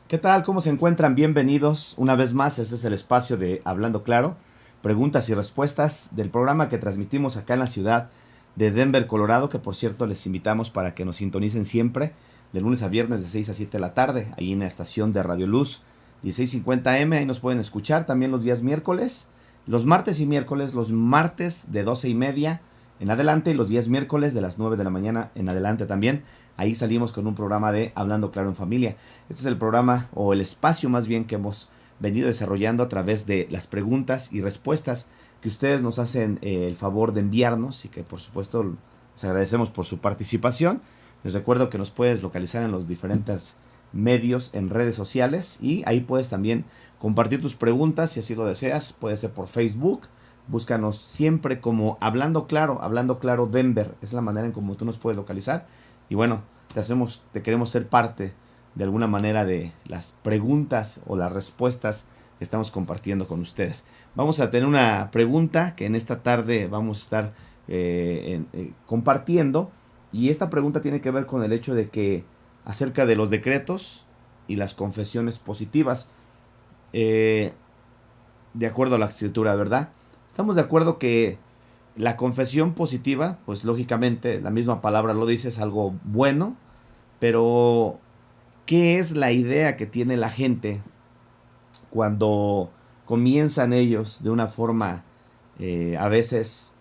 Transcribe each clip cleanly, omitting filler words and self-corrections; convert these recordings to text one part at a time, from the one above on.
¿Qué tal? ¿Cómo se encuentran? Bienvenidos una vez más. Este es el espacio de Hablando Claro, preguntas y respuestas del programa que transmitimos acá en la ciudad de Denver, Colorado, que por cierto les invitamos para que nos sintonicen siempre de lunes a viernes de 6 a 7 de la tarde, ahí en la estación de Radio Luz 1650M. Ahí nos pueden escuchar también los días miércoles, los martes y miércoles, los martes de 12:30 en adelante y los días miércoles de las 9 de la mañana en adelante también. Ahí salimos con un programa de Hablando Claro en Familia. Este es el programa o el espacio más bien que hemos venido desarrollando a través de las preguntas y respuestas que ustedes nos hacen el favor de enviarnos y que por supuesto les agradecemos por su participación. Les recuerdo que nos puedes localizar en los diferentes medios en redes sociales y ahí puedes también compartir tus preguntas si así lo deseas. Puede ser por Facebook. Búscanos siempre como Hablando Claro Denver. Es la manera en cómo tú nos puedes localizar. Y bueno, te queremos ser parte de alguna manera de las preguntas o las respuestas que estamos compartiendo con ustedes. Vamos a tener una pregunta que en esta tarde vamos a estar compartiendo. Y esta pregunta tiene que ver con el hecho de que acerca de los decretos y las confesiones positivas. De acuerdo a la escritura, ¿verdad? Estamos de acuerdo que la confesión positiva, pues lógicamente la misma palabra lo dice, es algo bueno, pero ¿qué es la idea que tiene la gente cuando comienzan ellos de una forma a veces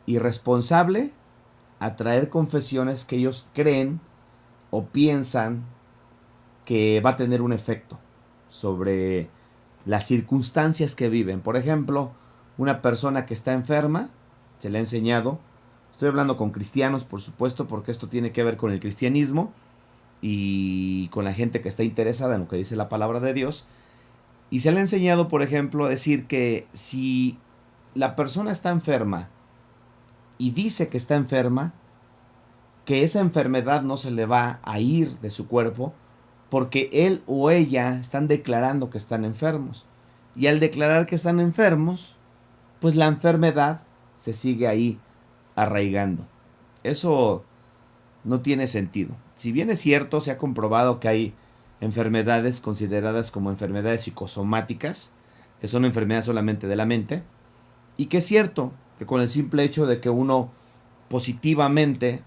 irresponsable a traer confesiones que ellos creen o piensan que va a tener un efecto sobre las circunstancias que viven? Por ejemplo, una persona que está enferma, se le ha enseñado, estoy hablando con cristianos por supuesto, porque esto tiene que ver con el cristianismo y con la gente que está interesada en lo que dice la palabra de Dios, y se le ha enseñado, por ejemplo, a decir que si la persona está enferma y dice que está enferma, que esa enfermedad no se le va a ir de su cuerpo, porque él o ella están declarando que están enfermos. Y al declarar que están enfermos, pues la enfermedad se sigue ahí arraigando. Eso no tiene sentido. Si bien es cierto, se ha comprobado que hay enfermedades consideradas como enfermedades psicosomáticas, que son enfermedades solamente de la mente, y que es cierto que con el simple hecho de que uno positivamente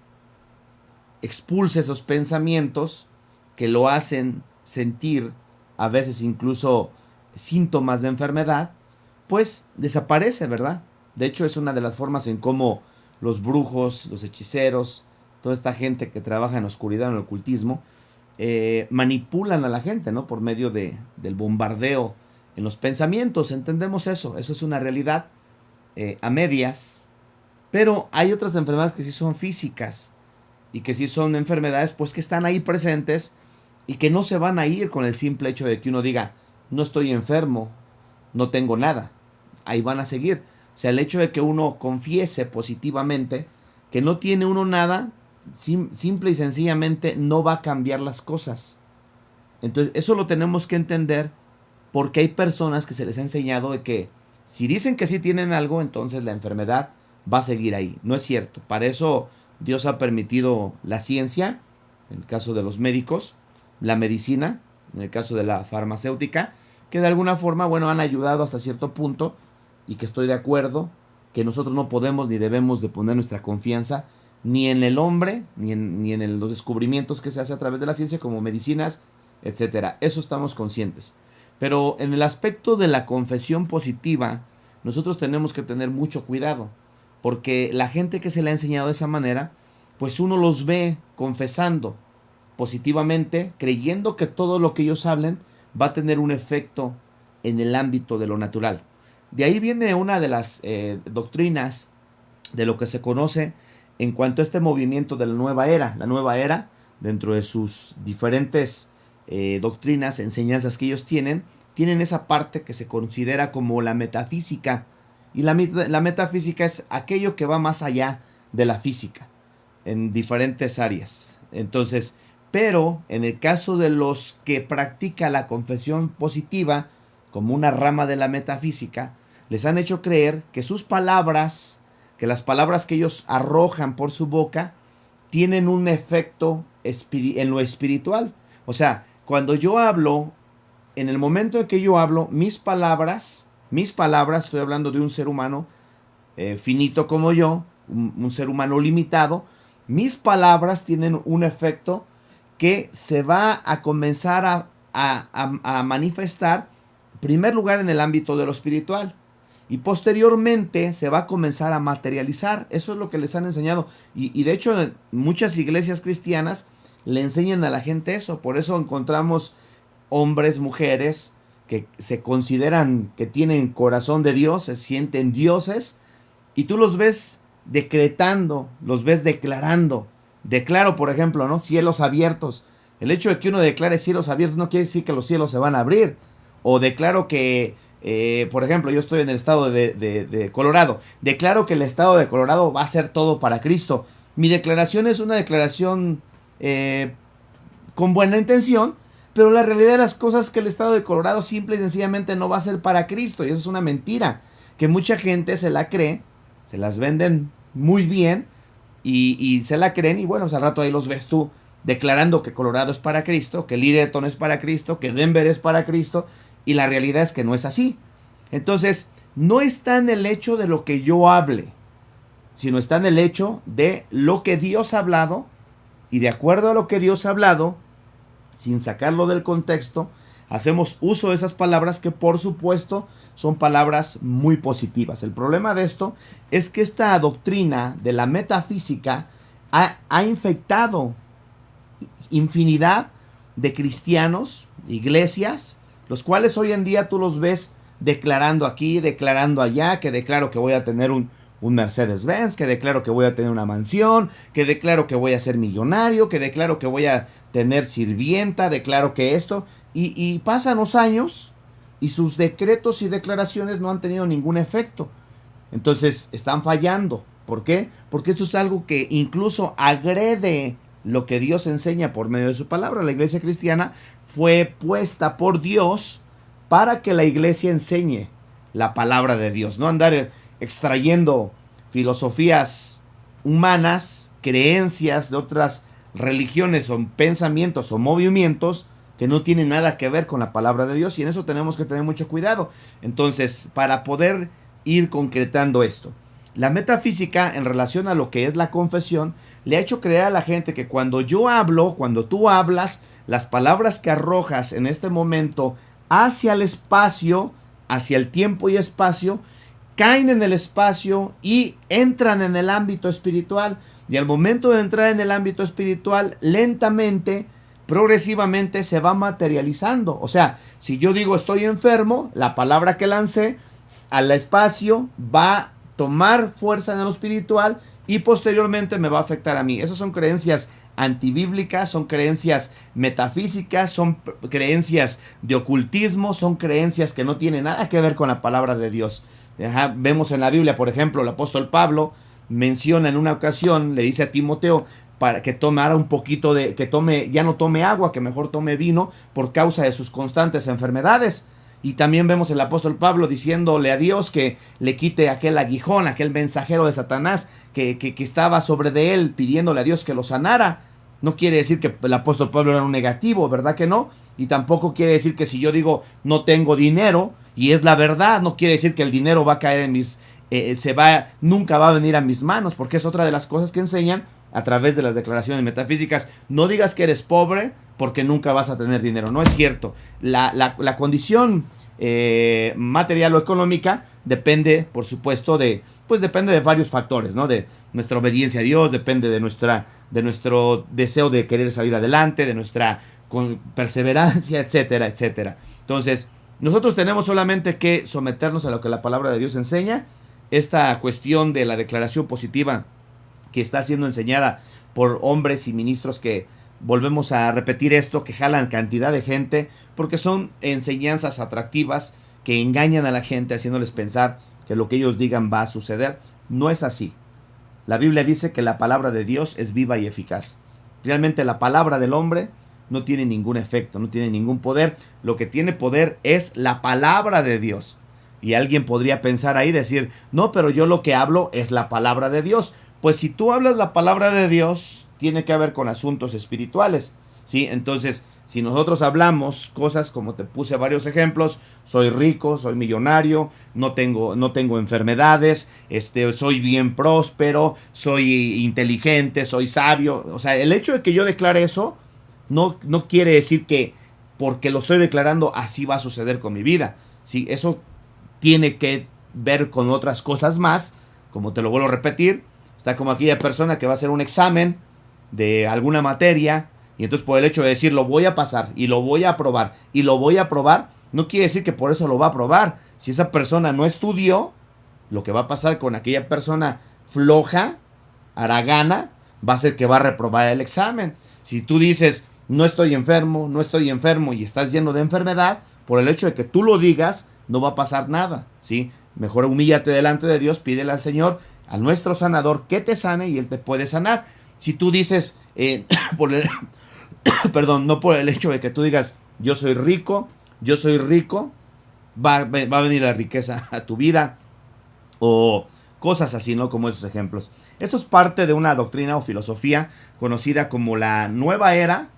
expulse esos pensamientos que lo hacen sentir a veces incluso síntomas de enfermedad, pues desaparece, ¿verdad? De hecho, es una de las formas en cómo los brujos, los hechiceros, toda esta gente que trabaja en la oscuridad, en el ocultismo, manipulan a la gente, ¿no? Por medio del bombardeo en los pensamientos. Entendemos eso es una realidad a medias, pero hay otras enfermedades que sí son físicas y que sí son enfermedades pues que están ahí presentes y que no se van a ir con el simple hecho de que uno diga, no estoy enfermo, no tengo nada. Ahí van a seguir. O sea, el hecho de que uno confiese positivamente que no tiene uno nada, simple y sencillamente no va a cambiar las cosas. Entonces, eso lo tenemos que entender, porque hay personas que se les ha enseñado de que si dicen que sí tienen algo, entonces la enfermedad va a seguir ahí. No es cierto. Para eso Dios ha permitido la ciencia, en el caso de los médicos, la medicina, en el caso de la farmacéutica, que de alguna forma, bueno, han ayudado hasta cierto punto, y que estoy de acuerdo que nosotros no podemos ni debemos de poner nuestra confianza ni en el hombre, ni en los descubrimientos que se hace a través de la ciencia como medicinas, etcétera. Eso estamos conscientes. Pero en el aspecto de la confesión positiva, nosotros tenemos que tener mucho cuidado, porque la gente que se le ha enseñado de esa manera, pues uno los ve confesando positivamente, creyendo que todo lo que ellos hablen va a tener un efecto en el ámbito de lo natural. De ahí viene una de las doctrinas de lo que se conoce en cuanto a este movimiento de la nueva era. La nueva era, dentro de sus diferentes doctrinas, enseñanzas que ellos tienen esa parte que se considera como la metafísica. Y la metafísica es aquello que va más allá de la física, en diferentes áreas. Entonces, pero en el caso de los que practican la confesión positiva, como una rama de la metafísica, les han hecho creer que sus palabras, que las palabras que ellos arrojan por su boca, tienen un efecto en lo espiritual. O sea, cuando yo hablo en el momento en que yo hablo, mis palabras, estoy hablando de un ser humano finito como yo, un ser humano limitado, mis palabras tienen un efecto que se va a comenzar a manifestar, en primer lugar, en el ámbito de lo espiritual. Y posteriormente se va a comenzar a materializar. Eso es lo que les han enseñado. Y de hecho, en muchas iglesias cristianas le enseñan a la gente eso. Por eso encontramos hombres, mujeres que se consideran que tienen corazón de Dios, se sienten dioses, y tú los ves decretando, los ves declarando. Declaro, por ejemplo, ¿no? Cielos abiertos. El hecho de que uno declare cielos abiertos no quiere decir que los cielos se van a abrir. O declaro que, por ejemplo, yo estoy en el estado de Colorado. Declaro que el estado de Colorado va a ser todo para Cristo. Mi declaración es una declaración con buena intención, pero la realidad de las cosas es que el estado de Colorado simple y sencillamente no va a ser para Cristo. Y eso es una mentira que mucha gente se la cree, se las venden muy bien y se la creen. Y bueno, pues al rato ahí los ves tú declarando que Colorado es para Cristo, que Littleton es para Cristo, que Denver es para Cristo. Y la realidad es que no es así. Entonces, no está en el hecho de lo que yo hable, sino está en el hecho de lo que Dios ha hablado. Y de acuerdo a lo que Dios ha hablado, sin sacarlo del contexto, hacemos uso de esas palabras que por supuesto son palabras muy positivas. El problema de esto es que esta doctrina de la metafísica ha infectado infinidad de cristianos, iglesias, los cuales hoy en día tú los ves declarando aquí, declarando allá, que declaro que voy a tener un Mercedes-Benz, que declaro que voy a tener una mansión, que declaro que voy a ser millonario, que declaro que voy a tener sirvienta, declaro que esto, y pasan los años y sus decretos y declaraciones no han tenido ningún efecto. Entonces están fallando. ¿Por qué? Porque esto es algo que incluso agrede lo que Dios enseña por medio de su palabra. La iglesia cristiana fue puesta por Dios para que la iglesia enseñe la palabra de Dios, no andar extrayendo filosofías humanas, creencias de otras religiones o pensamientos o movimientos que no tienen nada que ver con la palabra de Dios, y en eso tenemos que tener mucho cuidado. Entonces, para poder ir concretando esto, la metafísica en relación a lo que es la confesión le ha hecho creer a la gente que cuando yo hablo, cuando tú hablas, las palabras que arrojas en este momento hacia el espacio, hacia el tiempo y espacio, caen en el espacio y entran en el ámbito espiritual. Y al momento de entrar en el ámbito espiritual, lentamente, progresivamente se va materializando. O sea, si yo digo estoy enfermo, la palabra que lancé al espacio va a tomar fuerza en lo espiritual y posteriormente me va a afectar a mí. Esas son creencias antibíblicas, son creencias metafísicas, son creencias de ocultismo, son creencias que no tienen nada que ver con la palabra de Dios. Vemos en la Biblia, por ejemplo, el apóstol Pablo menciona en una ocasión, le dice a Timoteo para que tomara un poquito de, ya no tome agua, que mejor tome vino por causa de sus constantes enfermedades. Y también vemos el apóstol Pablo diciéndole a Dios que le quite aquel aguijón, aquel mensajero de Satanás que estaba sobre de él, pidiéndole a Dios que lo sanara. No quiere decir que el apóstol Pablo era un negativo, ¿verdad que no? Y tampoco quiere decir que si yo digo no tengo dinero, y es la verdad, no quiere decir que el dinero va a caer en mis, nunca va a venir a mis manos, porque es otra de las cosas que enseñan a través de las declaraciones metafísicas. No digas que eres pobre porque nunca vas a tener dinero. No es cierto. La condición material o económica depende, por supuesto, depende de varios factores, ¿no? De nuestra obediencia a Dios, depende de nuestro deseo de querer salir adelante, de nuestra perseverancia, etcétera, etcétera. Entonces, nosotros tenemos solamente que someternos a lo que la palabra de Dios enseña. Esta cuestión de la declaración positiva que está siendo enseñada por hombres y ministros que, volvemos a repetir esto, que jalan cantidad de gente, porque son enseñanzas atractivas que engañan a la gente haciéndoles pensar que lo que ellos digan va a suceder. No es así. La Biblia dice que la palabra de Dios es viva y eficaz. Realmente la palabra del hombre no tiene ningún efecto, no tiene ningún poder. Lo que tiene poder es la palabra de Dios. Y alguien podría pensar ahí, decir, no, pero yo lo que hablo es la palabra de Dios. Pues si tú hablas la palabra de Dios, tiene que ver con asuntos espirituales, ¿sí? Entonces, Si nosotros hablamos cosas como te puse varios ejemplos, soy rico, soy millonario, no tengo enfermedades, soy bien próspero, soy inteligente, soy sabio. O sea, el hecho de que yo declare eso no quiere decir que porque lo estoy declarando así va a suceder con mi vida. Sí, eso tiene que ver con otras cosas más, como te lo vuelvo a repetir. Está como aquella persona que va a hacer un examen de alguna materia y entonces por el hecho de decir lo voy a pasar y lo voy a aprobar y lo voy a aprobar, no quiere decir que por eso lo va a aprobar. Si esa persona no estudió, lo que va a pasar con aquella persona floja, haragana, va a ser que va a reprobar el examen. Si tú dices no estoy enfermo y estás lleno de enfermedad, por el hecho de que tú lo digas, no va a pasar nada, ¿sí? Mejor humíllate delante de Dios, pídele al Señor, a nuestro sanador, que te sane y Él te puede sanar. Si tú dices, perdón, no por el hecho de que tú digas, yo soy rico, va a venir la riqueza a tu vida, o cosas así, ¿no? Como esos ejemplos. Esto es parte de una doctrina o filosofía conocida como la nueva era,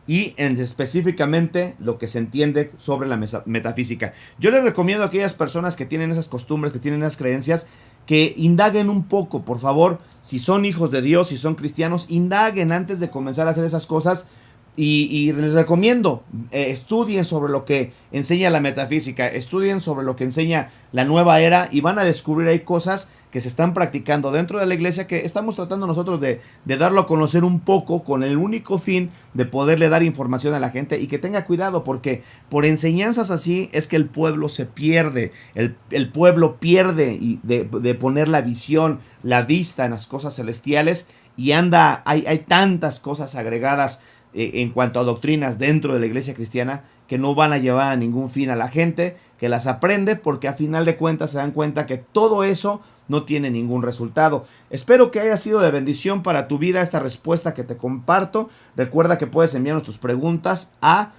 y específicamente lo que se entiende sobre la metafísica. Yo les recomiendo a aquellas personas que tienen esas costumbres, que tienen esas creencias, que indaguen un poco, por favor. Si son hijos de Dios, si son cristianos, indaguen antes de comenzar a hacer esas cosas. Y les recomiendo, estudien sobre lo que enseña la metafísica, estudien sobre lo que enseña la nueva era y van a descubrir ahí cosas que se están practicando dentro de la iglesia que estamos tratando nosotros de darlo a conocer un poco con el único fin de poderle dar información a la gente y que tenga cuidado porque por enseñanzas así es que el pueblo se pierde, el pueblo pierde de poner la visión, la vista en las cosas celestiales y hay tantas cosas agregadas en cuanto a doctrinas dentro de la iglesia cristiana que no van a llevar a ningún fin a la gente que las aprende porque a final de cuentas se dan cuenta que todo eso no tiene ningún resultado. Espero que haya sido de bendición para tu vida esta respuesta que te comparto. Recuerda que puedes enviarnos tus preguntas a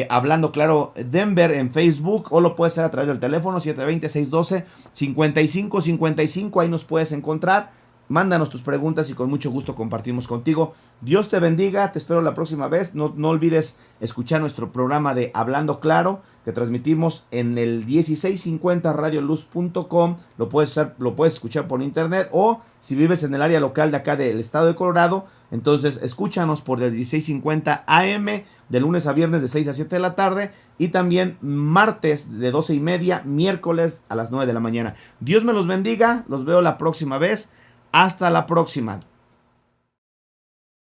Hablando Claro Denver en Facebook o lo puedes hacer a través del teléfono 720-612-5555. Ahí nos puedes encontrar. Mándanos tus preguntas y con mucho gusto compartimos contigo. Dios te bendiga, te espero la próxima vez. No olvides escuchar nuestro programa de Hablando Claro, que transmitimos en el 1650radioluz.com. Lo puedes escuchar por internet o si vives en el área local de acá del estado de Colorado, entonces escúchanos por el 1650 AM de lunes a viernes de 6 a 7 de la tarde y también martes de 12:30, miércoles a las 9 de la mañana. Dios me los bendiga, los veo la próxima vez. Hasta la próxima.